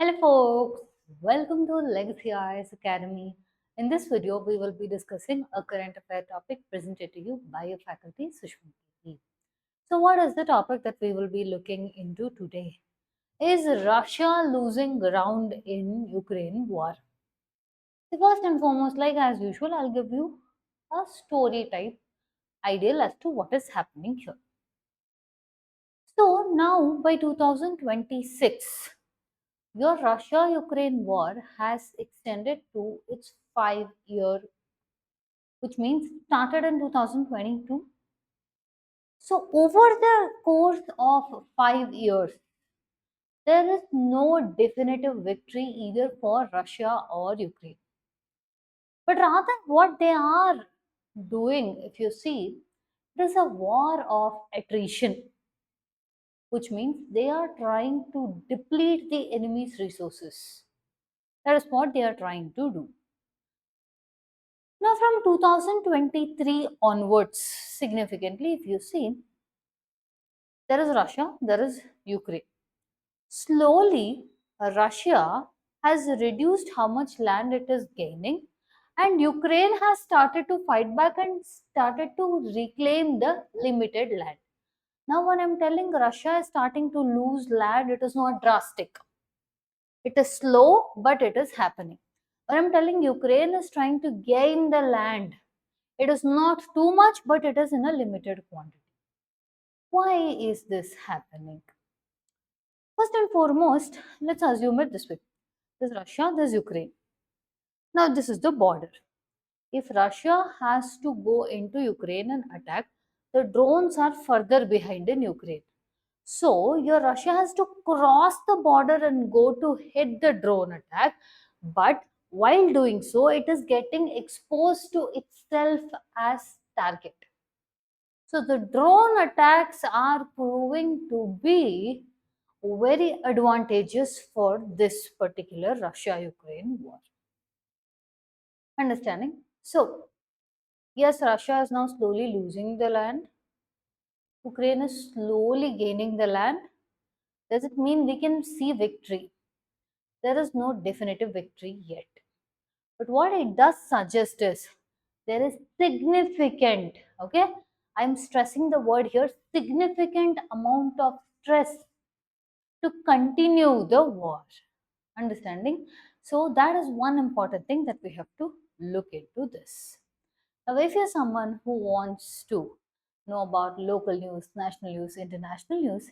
Hello folks, welcome to Legacy IS Academy. In this video, we will be discussing a current affair topic presented to you by your faculty Sushma. So what is the topic that we will be looking into today? Is Russia losing ground in Ukraine war? So first and foremost, like as usual, I'll give you a story type ideal as to what is happening here. So now by 2026, your Russia-Ukraine war has extended to its 5 year, which means started in 2022. So over the course of 5 years, there is no definitive victory either for Russia or Ukraine. But rather what they are doing, if you see, it is a war of attrition, which means they are trying to deplete the enemy's resources. That is what they are trying to do. Now, from 2023 onwards, significantly, if you see, there is Russia, there is Ukraine. Slowly, Russia has reduced how much land it is gaining, and Ukraine has started to fight back and started to reclaim the limited land. Now, when I'm telling Russia is starting to lose land, it is not drastic. It is slow, but it is happening. When I'm telling Ukraine is trying to gain the land, it is not too much, but it is in a limited quantity. Why is this happening? First and foremost, let's assume it this way. There's Russia, there's Ukraine. Now this is the border. If Russia has to go into Ukraine and attack, the drones are further behind in Ukraine. So your Russia has to cross the border and go to hit the drone attack. But while doing so, it is getting exposed to itself as target. So the drone attacks are proving to be very advantageous for this particular Russia-Ukraine war. Understanding? So, yes, Russia is now slowly losing the land. Ukraine is slowly gaining the land. Does it mean we can see victory? There is no definitive victory yet. But what it does suggest is there is significant, okay? I'm stressing the word here, significant amount of stress to continue the war. Understanding? So that is one important thing that we have to look into this. Now, if you're someone who wants to know about local news, national news, international news,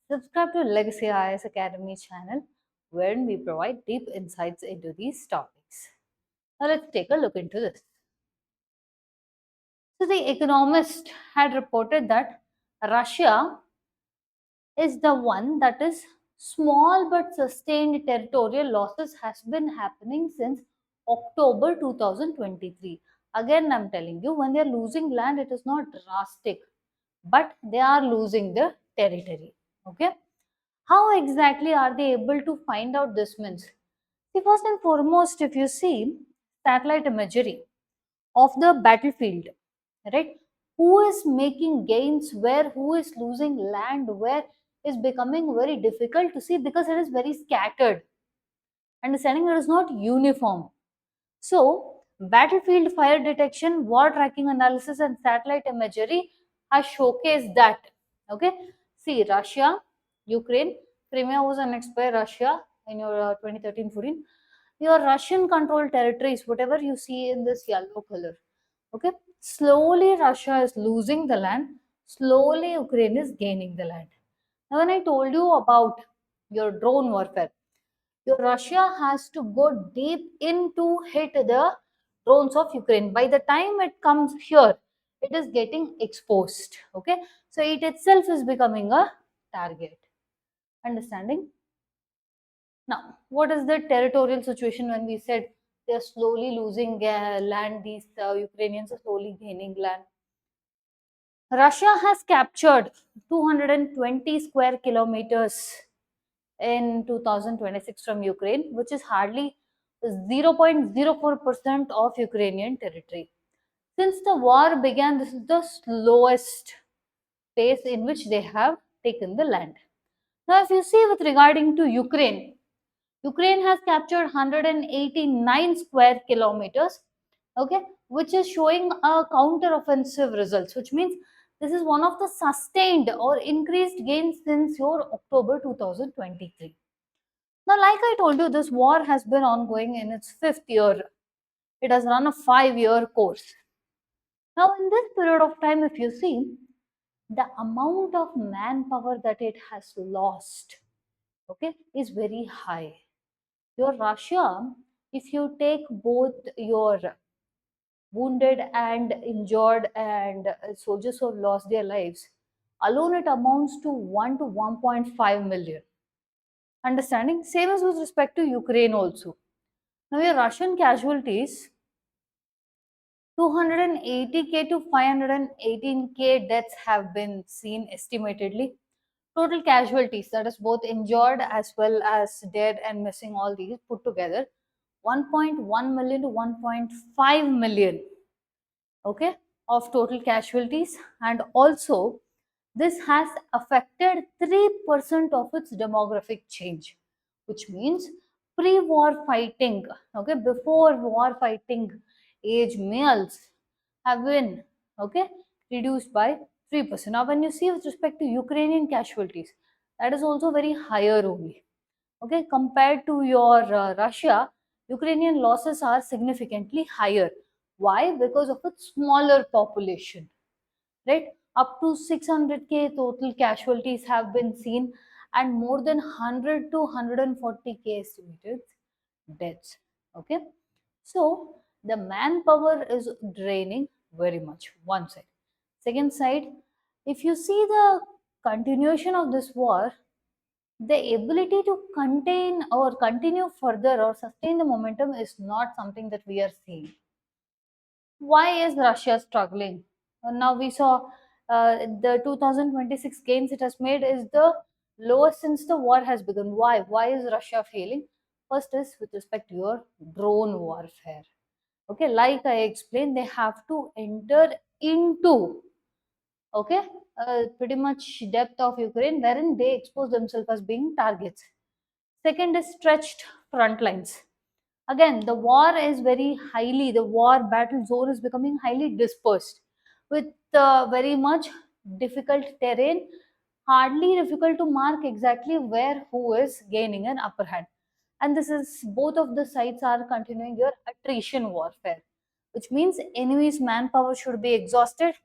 subscribe to Legacy IS Academy channel wherein we provide deep insights into these topics. Now let's take a look into this. So the Economist had reported that Russia is the one that is small but sustained territorial losses has been happening since October 2023. Again, I'm telling you, when they're losing land, it is not drastic, but they are losing the territory. Okay. How exactly are they able to find out this means? See, first and foremost, if you see satellite imagery of the battlefield, right? Who is making gains where, who is losing land where is becoming very difficult to see because it is very scattered. Understanding it is not uniform. So, battlefield fire detection, war tracking analysis, and satellite imagery has showcased that. Okay, see Russia, Ukraine, Crimea was annexed by Russia in your 2013-14. Your Russian controlled territories, whatever you see in this yellow color, okay, slowly Russia is losing the land, slowly Ukraine is gaining the land. Now, when I told you about your drone warfare, your Russia has to go deep in to hit the drones of Ukraine. By the time it comes here, it is getting exposed. Okay, so it itself is becoming a target. Understanding? Now, what is the territorial situation when we said they are slowly losing land, these Ukrainians are slowly gaining land? Russia has captured 220 square kilometers in 2026 from Ukraine, which is hardly 0.04% of Ukrainian territory. Since the war began, this is the slowest pace in which they have taken the land. Now, if you see with regarding to Ukraine, Ukraine has captured 189 square kilometers, okay, which is showing a counter-offensive results, which means this is one of the sustained or increased gains since your October 2023. Now, like I told you, this war has been ongoing in its fifth year. It has run a 5-year course. Now, in this period of time, if you see, the amount of manpower that it has lost, okay, is very high. Your Russia, if you take both your wounded and injured and soldiers who have lost their lives, alone it amounts to 1 to 1.5 million. Understanding? Same as with respect to Ukraine also. Now, your Russian casualties, 280K to 518K deaths have been seen estimatedly. Total casualties, that is both injured as well as dead and missing, all these put together, 1.1 million to 1.5 million, okay, of total casualties. And also, this has affected 3% of its demographic change, which means pre-war fighting, okay, before war fighting age males have been, okay, reduced by 3%. Now, when you see with respect to Ukrainian casualties, that is also very higher only. Okay, compared to your Russia, Ukrainian losses are significantly higher. Why? Because of its smaller population, right? Up to 600K total casualties have been seen, and more than 100 to 140K estimated deaths. Okay, so the manpower is draining very much. One side. Second side, if you see the continuation of this war, the ability to contain or continue further or sustain the momentum is not something that we are seeing. Why is Russia struggling? Now we saw the 2026 gains it has made is the lowest since the war has begun. Why? Why is Russia failing? First is with respect to your drone warfare. Okay, like I explained, they have to enter into, okay, pretty much depth of Ukraine, wherein they expose themselves as being targets. Second is stretched front lines. Again, the war is very highly, the war battle zone is becoming highly dispersed with very much difficult terrain, hardly difficult to mark exactly where who is gaining an upper hand. And this is both of the sides are continuing your attrition warfare, which means enemy's manpower should be exhausted,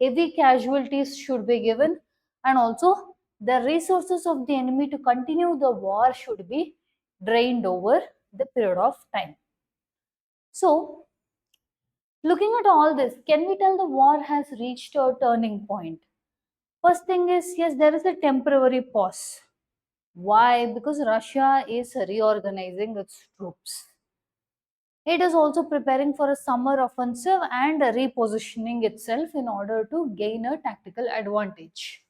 heavy casualties should be given, and also the resources of the enemy to continue the war should be drained over the period of time. So, looking at all this, can we tell the war has reached a turning point? First thing is, yes, there is a temporary pause. Why? Because Russia is reorganizing its troops. It is also preparing for a summer offensive and repositioning itself in order to gain a tactical advantage.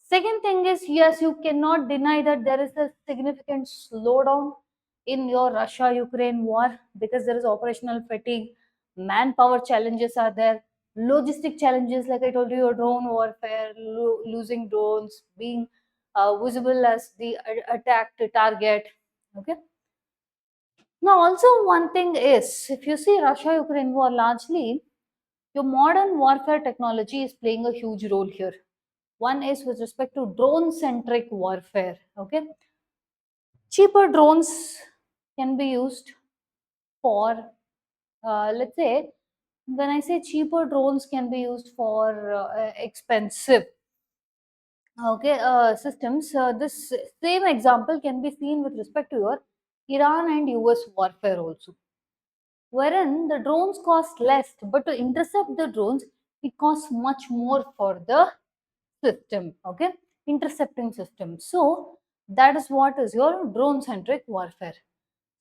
Second thing is, yes, you cannot deny that there is a significant slowdown in your Russia Ukraine war because there is operational fatigue, manpower challenges are there, logistic challenges, like I told you, your drone warfare, losing drones, being visible as the attacked target. Okay. Now, also, one thing is, if you see Russia Ukraine war, largely your modern warfare technology is playing a huge role here. One is with respect to drone centric warfare. Okay, cheaper drones can be used for, let's say, when I say cheaper drones can be used for expensive, okay, systems. This same example can be seen with respect to your Iran and US warfare also, wherein the drones cost less, but to intercept the drones, it costs much more for the system, okay, intercepting system. So that is what is your drone centric warfare.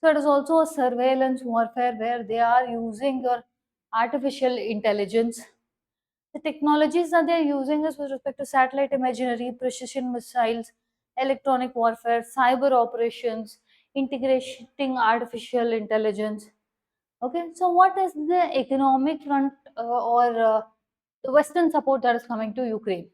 So it is also a surveillance warfare where they are using your artificial intelligence. The technologies that they are using is with respect to satellite imagery, precision missiles, electronic warfare, cyber operations, integrating artificial intelligence. Okay, so what is the economic front or the Western support that is coming to Ukraine?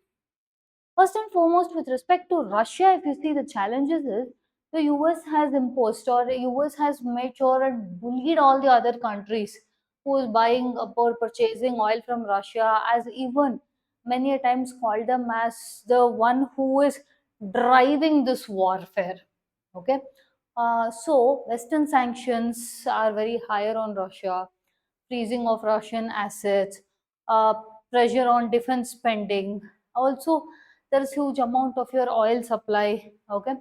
First and foremost, with respect to Russia, if you see the challenges is The US has imposed, or the US has made sure and bullied all the other countries who is buying or purchasing oil from Russia, as even many a times called them as the one who is driving this warfare. Okay, so Western sanctions are very higher on Russia, freezing of Russian assets, uh, pressure on defense spending. Also, there is huge amount of your oil supply. Okay,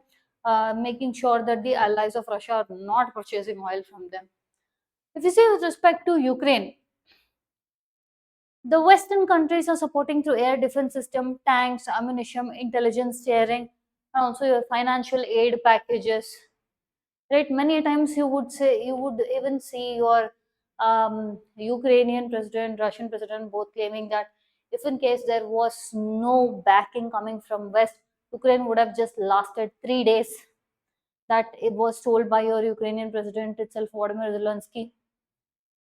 making sure that the allies of Russia are not purchasing oil from them. If you see with respect to Ukraine, the Western countries are supporting through air defense system, tanks, ammunition, intelligence sharing, and also your financial aid packages. Right, many times you would say, you would even see your Ukrainian president, Russian president both claiming that if in case there was no backing coming from West, Ukraine would have just lasted 3 days. That it was told by your Ukrainian president itself, Vladimir Zelensky.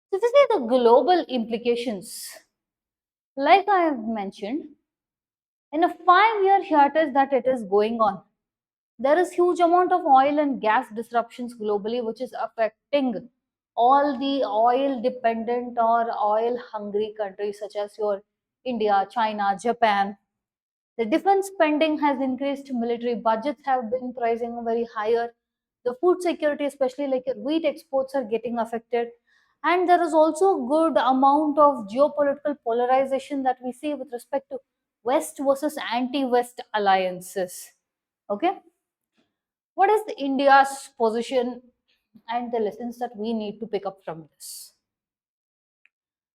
So if you see the global implications, like I have mentioned, in a 5 year hiatus that it is going on, there is huge amount of oil and gas disruptions globally, which is affecting all the oil dependent or oil hungry countries such as your India, China, Japan. The defense spending has increased, military budgets have been pricing very higher. The food security, especially like wheat exports, are getting affected. And there is also good amount of geopolitical polarization that we see with respect to West versus anti-West alliances. Okay, what is India's position and the lessons that we need to pick up from this?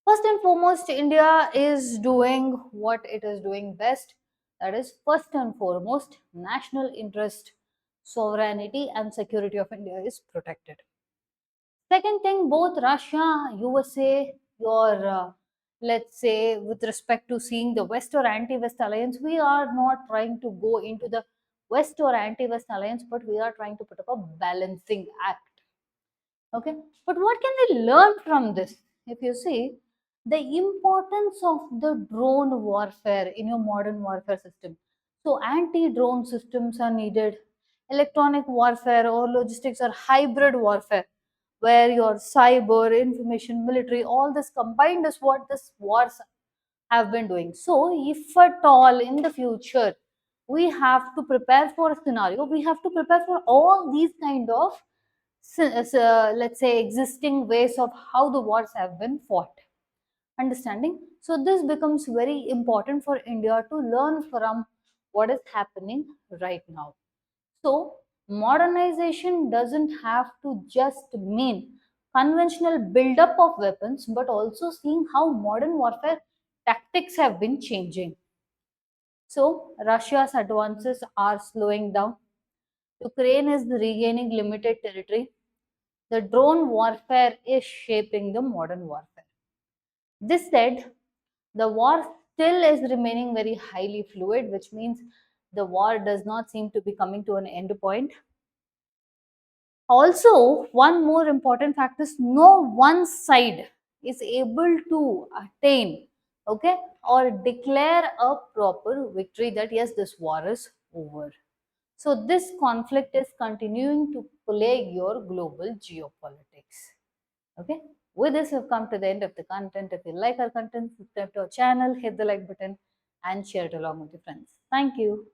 First and foremost, India is doing what it is doing best. That is, first and foremost, national interest, sovereignty, and security of India is protected. Second thing, both Russia, USA, your let's say, with respect to seeing the West or anti-West alliance, we are not trying to go into the West or anti-West alliance, but we are trying to put up a balancing act. Okay, but what can we learn from this? If you see the importance of the drone warfare in your modern warfare system, so anti-drone systems are needed. Electronic warfare or logistics or hybrid warfare, where your cyber, information, military, all this combined is what this wars have been doing. So if at all in the future we have to prepare for a scenario, we have to prepare for all these kind of let's say existing ways of how the wars have been fought, understanding. So this becomes very important for India to learn from what is happening right now. So modernization doesn't have to just mean conventional buildup of weapons, but also seeing how modern warfare tactics have been changing. So Russia's advances are slowing down, Ukraine is regaining limited territory, the drone warfare is shaping the modern warfare. This said, the war still is remaining very highly fluid, which means the war does not seem to be coming to an end point. Also, one more important fact is no one side is able to attain, okay, or declare a proper victory that yes, this war is over. So this conflict is continuing to plague your global geopolitics. Okay. With this, we've come to the end of the content. If you like our content, subscribe to our channel, hit the like button, and share it along with your friends. Thank you.